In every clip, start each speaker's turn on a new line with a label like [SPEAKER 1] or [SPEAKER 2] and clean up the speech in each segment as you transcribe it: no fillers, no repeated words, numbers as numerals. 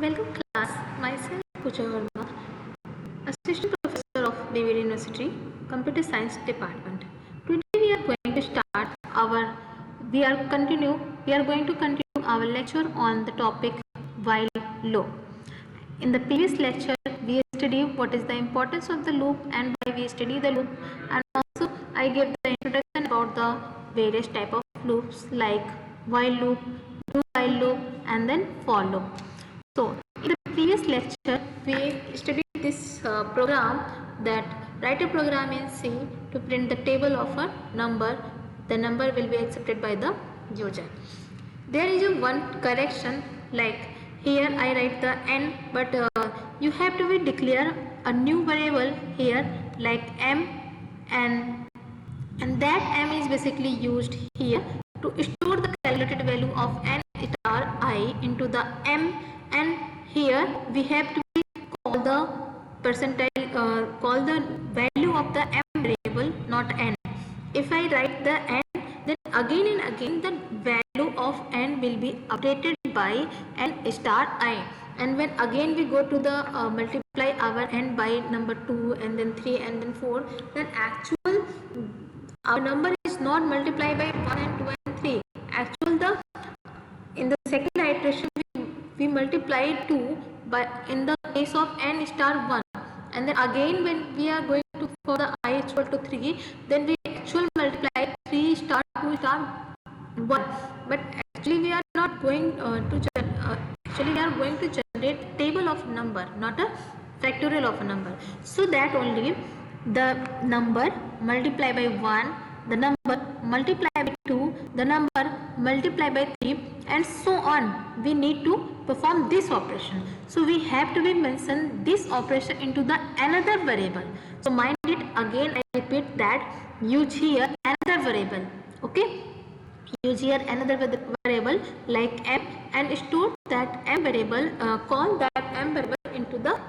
[SPEAKER 1] Welcome class, myself Pooja Verma, Assistant Professor of David University, Computer Science Department. Today we are going to start we are going to continue our lecture on the topic while loop. In the previous lecture we studied what is the importance of the loop and why we study the loop, and also I gave the introduction about the various type of loops like while loop, do while loop and then for loop. So, in the previous lecture, we studied this program that write a program in C to print the table of a number. The number will be accepted by the user. There is a one correction, like here I write the n, but you have to be declare a new variable here like m, and that m is basically used here to store the calculated value of n star I into the m, and here we have to call the call the value of the m variable, not n. If I write the n, then again and again the value of n will be updated by n star I, and when again we go to the multiply our n by number 2 and then 3 and then 4, then actual our number is not multiplied by 1 and 2 and 3. Actual the in the second iteration we multiply 2 by in the case of n star 1, and then again when we are going to for the I equal to 3, then we actual multiply 3 star 2 star 1, but actually we are not going actually we are going to generate table of number, not a factorial of a number, so that only the number multiply by 1, the number multiply by 2, the number multiply by 3, and so on. We need to perform this operation, so we have to be mention this operation into the another variable. So mind it, again I repeat that, use here another variable. Okay, use here another variable like m and store that m variable, call that m variable into the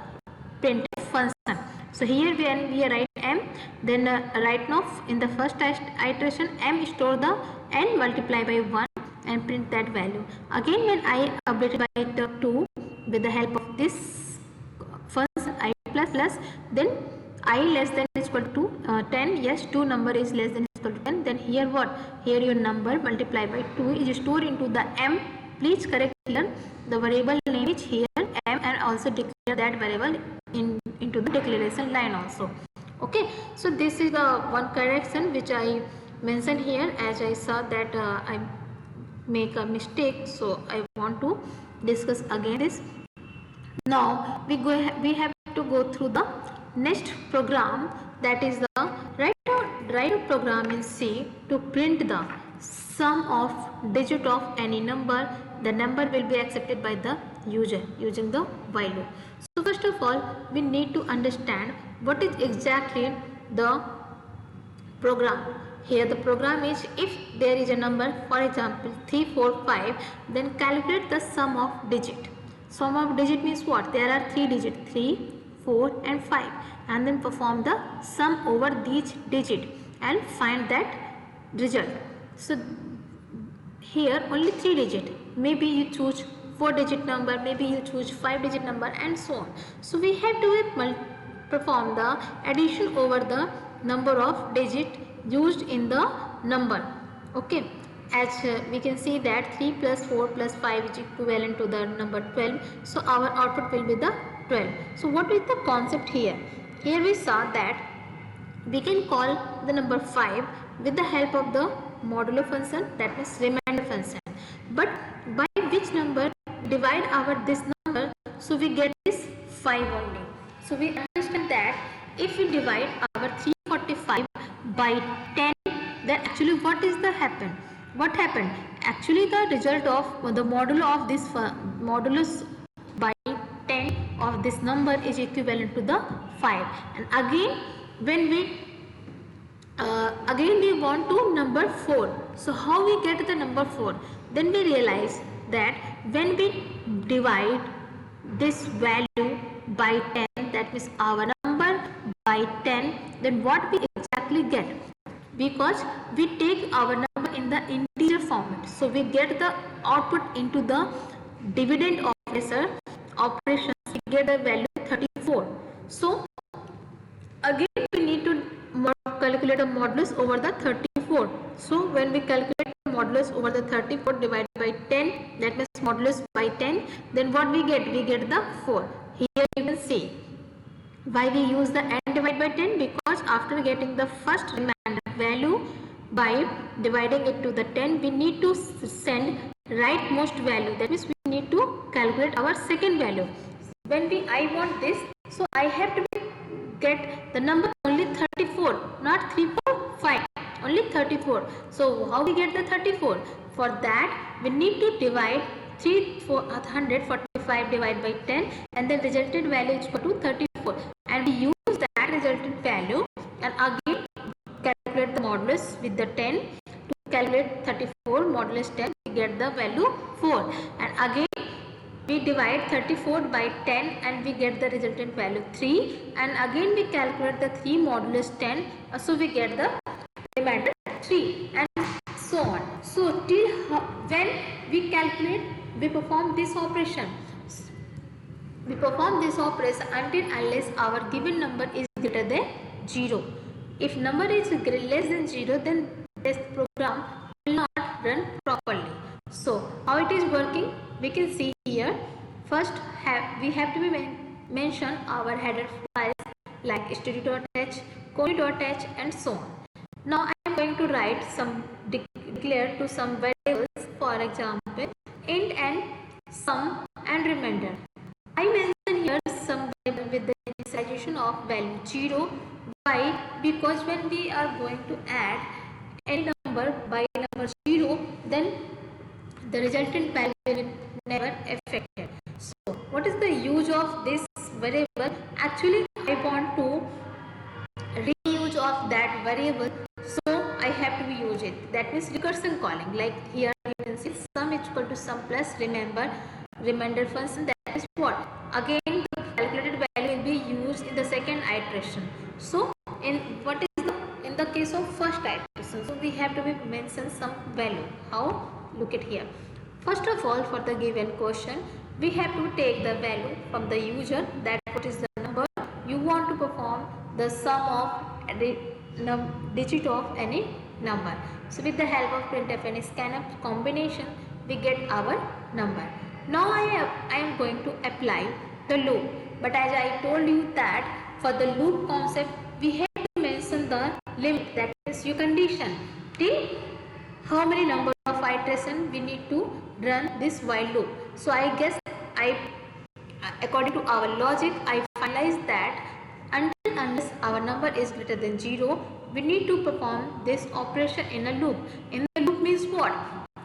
[SPEAKER 1] printf function. So here when we write m, then right now in the first iteration m store the n multiply by 1 and print that value. Again when I update by 2 with the help of this function I plus, then I less than equal to 10, yes 2 number is less than equal to 10, then here what, here your number multiply by 2 is stored into the m. Please correct here the variable name is here m, and also declare that variable into the declaration line also. Okay, so this is the one correction which I mentioned here, as I saw that I make a mistake, so I want to discuss again this. Now we have to go through the next program, that is the write a program in C to print the sum of digit of any number. The number will be accepted by the user using the while loop. So first of all we need to understand what is exactly the program. Here the program is, if there is a number, for example 3, 4, 5, then calculate the sum of digit. Sum of digit means what? There are 3 digits, 3, 4 and 5, and then perform the sum over these digit and find that result. So here only 3 digit, maybe you choose 4 digit number, maybe you choose 5 digit number, and so on. So we have to perform the addition over the number of digit used in the number. Okay, as we can see that 3 plus 4 plus 5 is equivalent to the number 12, so our output will be the 12. So what is the concept here? Here we saw that we can call the number 5 with the help of the modulo function, that means remainder function, but by which number divide our this number, so we get this 5 only. So we understand that if we divide our 345 by 10, then actually what is the happen? What happened? Actually the result of the modulo of this modulus by 10 of this number is equivalent to the 5, and again when we again we want to number 4. So how we get the number 4? Then we realize that when we divide this value by 10, that means our number by 10, then what we exactly get? Because we take our number in the integer format, so we get the output into the dividend operator operations, we get the value 34. So again we need to calculate a modulus over the 34. So when we calculate modulus over the 34 divided by 10, that means modulus by 10, then what we get? We get the 4. Here you can see why we use the n divided by 10, because after getting the first remainder value by dividing it to the 10, we need to send rightmost value. That means we need to calculate our second value. When I want this, so I have to get the number only 34, not 3, 4, 5, only 34. So how we get the 34? For that we need to divide 345 divided by 10, and the resultant value is equal to 34, and we use that resultant value and again calculate the modulus with the 10. To calculate 34 modulus 10, we get the value 4, and again we divide 34 by 10 and we get the resultant value 3, and again we calculate the 3 modulus 10, so we get the remainder 3, and so on. So till when we calculate, we perform this operation. We perform this operation until unless our given number is greater than 0. If number is less than 0, then this program will not run properly. So how it is working, we can see here. First we have to mention our header files like studio.h, kodi.h and so on. Now I am going to write some declare to some variables, for example int and sum and remainder. I mention here some variable with the initialization of value 0. Why? Because when we are going to add any number by number 0, then the resultant value will never affected. So what is the use of this variable? Actually I want to reuse of that variable, so I have to use it. That means recursion calling. Like here you can see sum is equal to sum plus remainder function. That is what? Again the calculated value will be used in the second iteration. So in the case of first iteration, so we have to mention some value. How? Look at here. First of all, for the given question, we have to take the value from the user, that what is the number you want to perform the sum of the digit of any number. So with the help of printf and scanf combination, we get our number. Now I am going to apply the loop, but as I told you that for the loop concept we have to mention the limit, that is your condition till how many number of iteration we need to run this while loop. So I guess according to our logic I finalize that until unless our number is greater than 0, we need to perform this operation in a loop. In the loop means what?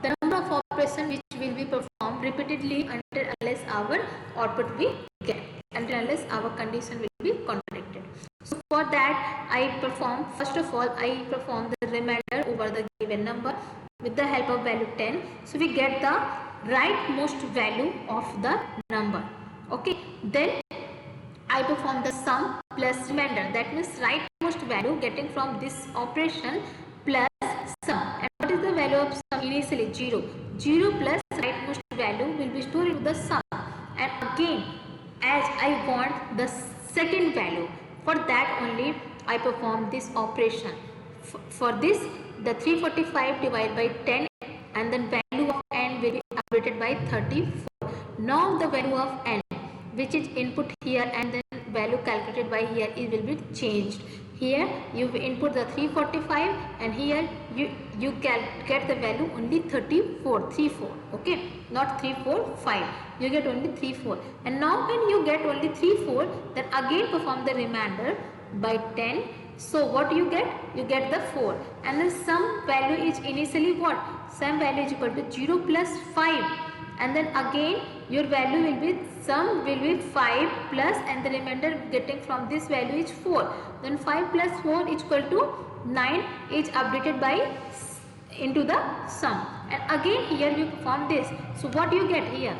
[SPEAKER 1] The number of operations which will be performed repeatedly until unless our output we get, until unless our condition will be contradicted. So for that I perform, first of all I perform the remainder over the given number with the help of value 10. So we get the rightmost value of the number. Okay, then I perform the sum plus remainder, that means rightmost value getting from this operation plus sum. And what is the value of sum? Initially 0. 0 plus rightmost value will be stored into the sum, and again as I want the second value, for that only I perform this operation. For this the 345 divided by 10 and then value of n will be updated by 34. Now the value of n which is input here and then value calculated by here, it will be changed. Here you input the 345 and here you get the value only 34. Okay, not 345, you get only 34. And now when you get only 34, then again perform the remainder by 10. So what you get? You get the 4, and the sum value is initially what? Sum value is equal to 0 plus 5, and then again your value will be, sum will be 5 plus, and the remainder getting from this value is 4. Then 5 plus 4 is equal to 9 is updated by into the sum, and again here we perform this. So what you get here?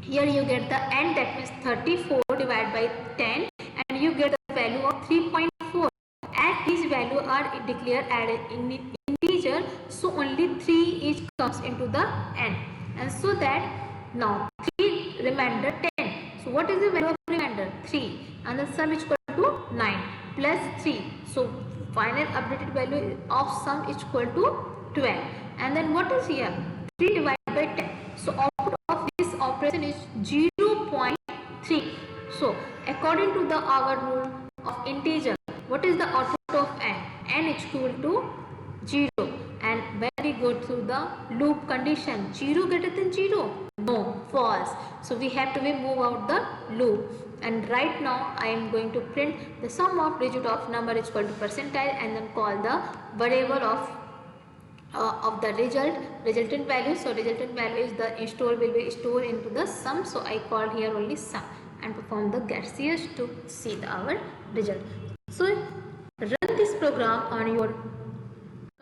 [SPEAKER 1] Here you get the n, that means 34 divided by 10, and you get the value of 3.4. As these values are declared as an integer, so only 3 each comes into the n, and so that now 3 remainder 10. So what is the value of remainder? 3, and the sum is equal to 9 plus 3. So final updated value of sum is equal to 12. And then what is here? 3 divided by 10. So output of this operation is 0.3. So according to the our rule of integer, what is the output of n? N is equal to 0. And when we go through the loop condition, 0 greater than 0? No, false. So we have to move out the loop. And right now I am going to print the sum of digit of number is equal to percentile, and then call the variable of the resultant value. So resultant value is the will be stored into the sum. So I call here only sum and perform the get cs to see our result. So run this program on your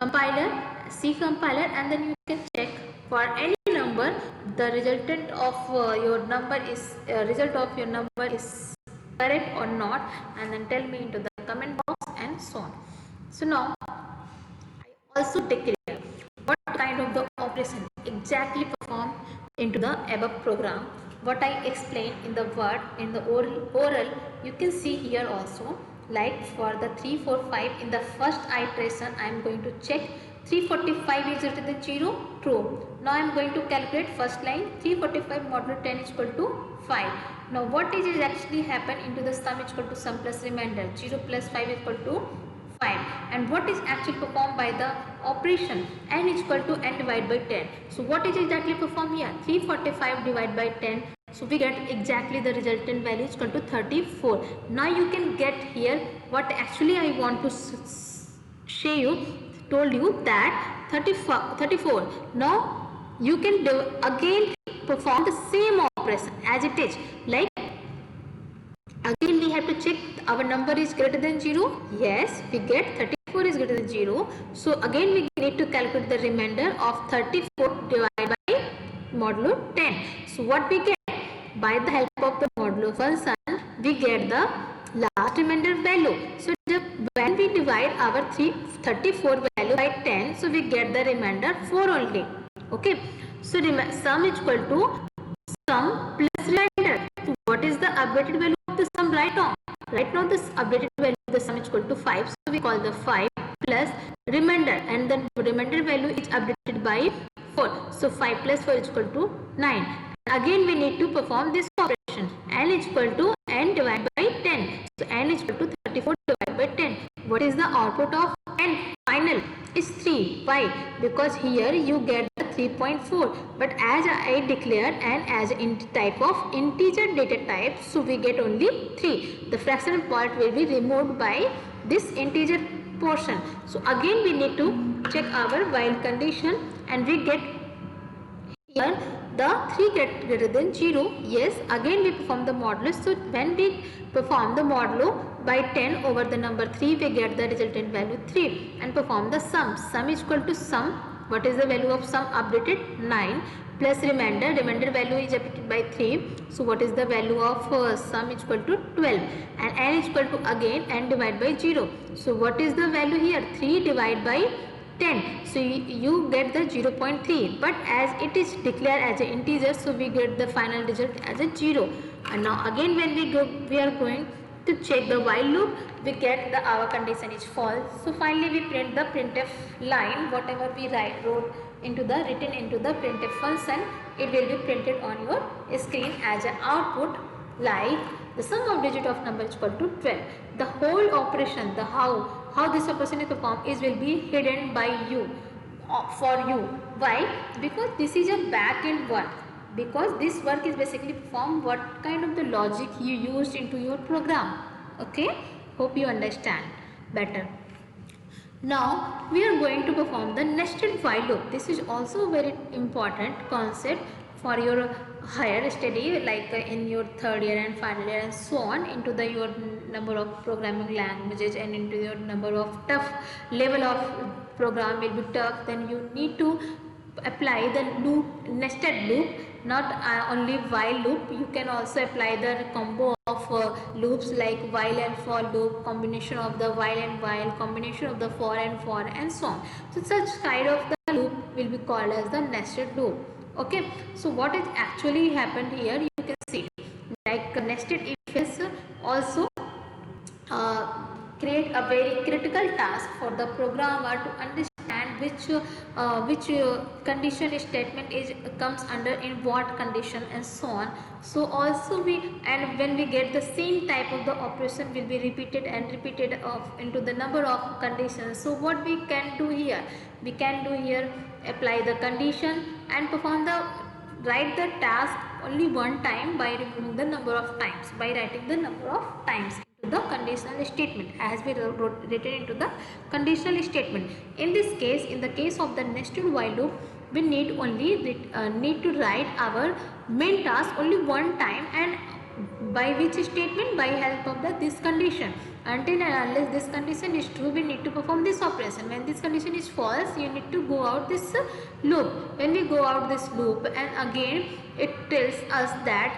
[SPEAKER 1] compiler, C compiler, and then you can check for any number the resultant of your number is result of your number is correct or not, and then tell me into the comment box and so on. So now I also declare what kind of the operation exactly performed into the above program. What I explained in the word in the oral you can see here also. Like for the 3, 4, 5 in the first iteration I am going to check 345 is greater than 0, true. Now I am going to calculate first line 345 modulo 10 is equal to 5. Now what is actually happen into the sum is equal to sum plus remainder, 0 plus 5 is equal to 5. And what is actually performed by the operation n is equal to n divided by 10. So what is exactly performed here? 345 divided by 10. So we get exactly the resultant value is equal to 34. Now you can get here what actually I want to show you, told you that 34. Now you can again perform the same operation as it is. Like again we have to check our number is greater than 0. Yes, we get 34 is greater than 0. So again we need to calculate the remainder of 34 divided by modulo 10. So what we get? By the help of the modulo function, we get the last remainder value. So when we divide our 34 value by 10, so we get the remainder 4 only. Okay. So sum is equal to sum plus remainder. So what is the updated value of the sum right now? Right now this updated value of the sum is equal to 5. So we call the 5 plus remainder, and then remainder value is updated by 4. So 5 plus 4 is equal to 9. Again we need to perform this operation. N is equal to n divided by 10. So n is equal to 34 divided by 10. What is the output of n final? Is 3. Why? Because here you get the 3.4. But as I declared n as type of integer data type, so we get only 3. The fractional part will be removed by this integer portion. So again we need to check our while condition, and we get here the 3 greater than 0. Yes, again we perform the modulo. So when we perform the modulo by 10 over the number 3, we get the resultant value 3, and perform the sum. Sum is equal to sum. What is the value of sum updated? 9 plus remainder. Remainder value is updated by 3. So what is the value of sum is equal to 12, and n is equal to again n divided by 0. So what is the value here? 3 divided by 10. So you get the 0.3, but as it is declared as an integer, so we get the final result as a 0. And now again when we are going to check the while loop, we get the our condition is false. So finally we print the printf line. Whatever we wrote into the written into the printf function, it will be printed on your screen as an output, like the sum of digit of number is equal to 12. The whole operation, the how this operation is performed is will be hidden by you, for you. Why? Because this is a back-end work. Because this work is basically performed what kind of the logic you used into your program. Okay, hope you understand better. Now we are going to perform the nested while loop. This is also a very important concept for your higher study, like in your third year and final year and so on, into the your number of programming languages and into your number of tough level of program will be tough. Then you need to apply the loop, nested loop, not only while loop. You can also apply the combo of loops like while and for loop, combination of the while and while, combination of the for and so on. So such kind of the loop will be called as the nested loop. Okay, so what is actually happened here, you can see like nested if also create a very critical task for the programmer to understand which condition statement is comes under in what condition and so on. So also we, and when we get the same type of the operation will be repeated and repeated of into the number of conditions. So what we can do here, we can do here apply the condition and perform the write the task only one time by removing the number of times, by writing the number of times into the conditional statement as we written into the conditional statement. In this case, in the case of the nested while loop, we need only need to write our main task only one time, and by which statement, by help of this condition. Until and unless this condition is true, we need to perform this operation. When this condition is false, you need to go out this loop. When we go out this loop, and again it tells us that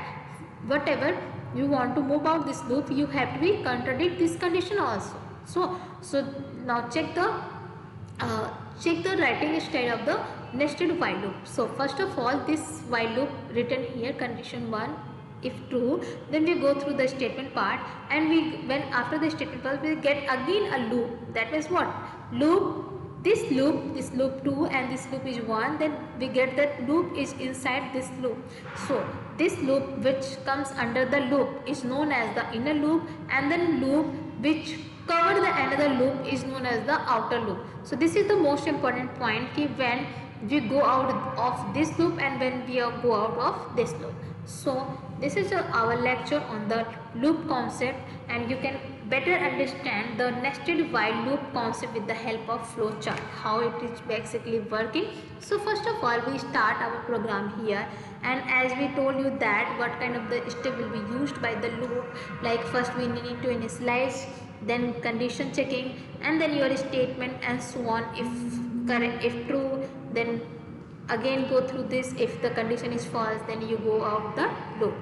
[SPEAKER 1] whatever you want to move out this loop, you have to be contradict this condition also. So now check the writing style of the nested while loop. So first of all, this while loop written here, condition 1 if true, then we go through the statement part, and we, when after the statement part, we get again a loop. That means what? This loop 2 and this loop is 1, then we get that loop is inside this loop. So this loop which comes under the loop is known as the inner loop, and then loop which cover the another loop is known as the outer loop. So this is the most important point, when we go out of this loop and when we go out of this loop. So this is our lecture on the loop concept, and you can better understand the nested while loop concept with the help of flowchart, how it is basically working. So first of all, we start our program here, and as we told you that what kind of the step will be used by the loop, like first we need to initialize, then condition checking, and then your statement and so on. If correct, if true, then again go through this. If the condition is false, then you go out the loop.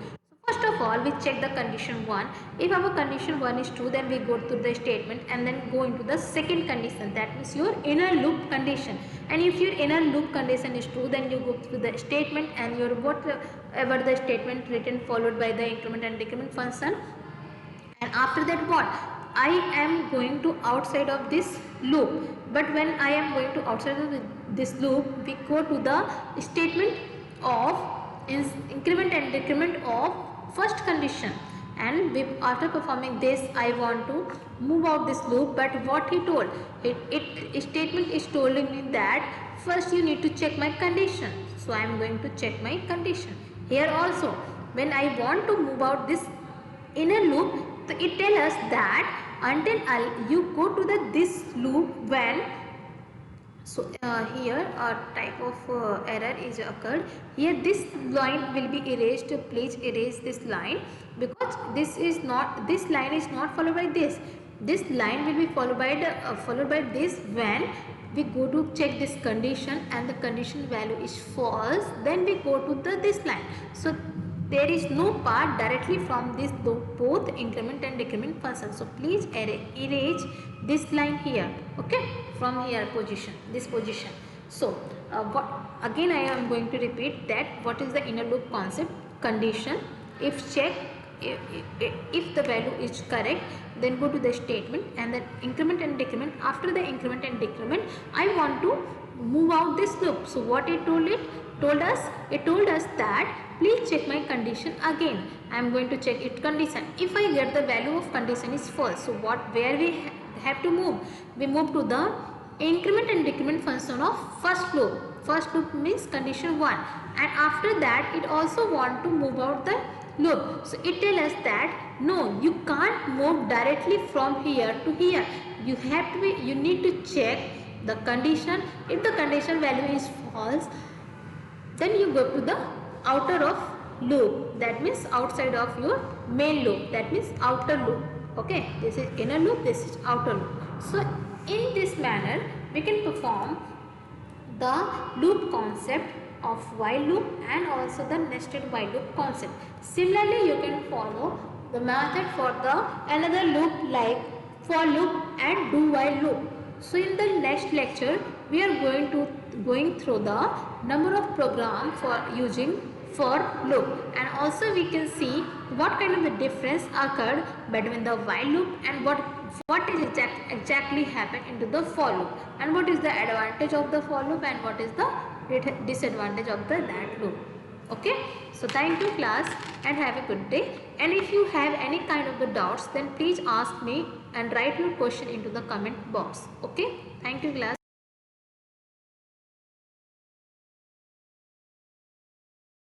[SPEAKER 1] So first of all, we check the condition 1. If our condition 1 is true, then we go to the statement and then go into the second condition, that means your inner loop condition. And if your inner loop condition is true, then you go through the statement and your whatever the statement written followed by the increment and decrement function. And after that, what? I am going to outside of this loop, but when I am going to outside of this loop, we go to the statement of increment and decrement of first condition, and after performing this, I want to move out this loop. But what he told, statement is telling me that first you need to check my condition. So I am going to check my condition. Here also, when I want to move out this inner loop, so it tells us that until you go to this loop when, so here a type of error is occurred here. This line will be erased. Please erase this line, because this line is not followed by this. This line will be followed by this when we go to check this condition and the condition value is false, then we go to this line. So there is no part directly from this both increment and decrement function. So please erase this line here, okay, from here position, this position. So again I am going to repeat that what is the inner loop concept. Condition, if check, if the value is correct, then go to the statement and then increment and decrement. After the increment and decrement, I want to move out this loop. So what it told us that please check my condition again. I am going to check it condition. If I get the value of condition is false, so where we have to move? We move to the increment and decrement function of first loop. First loop means condition 1, and after that it also want to move out the loop. So it tells us that no, you can't move directly from here to here. You need to check the condition. If the condition value is false, then you go to the outer of loop, that means outside of your main loop, that means outer loop. Okay, this is inner loop, this is outer loop. So in this manner we can perform the loop concept of while loop and also the nested while loop concept. Similarly, you can follow the method for the another loop like for loop and do while loop. So in the next lecture we are going through the number of program for using for loop, and also we can see what kind of the difference occurred between the while loop and what is exactly happened into the for loop, and what is the advantage of the for loop and what is the disadvantage of that loop. Okay, so thank you class and have a good day, and if you have any kind of the doubts then please ask me and write your question into the comment box. Okay, thank you class.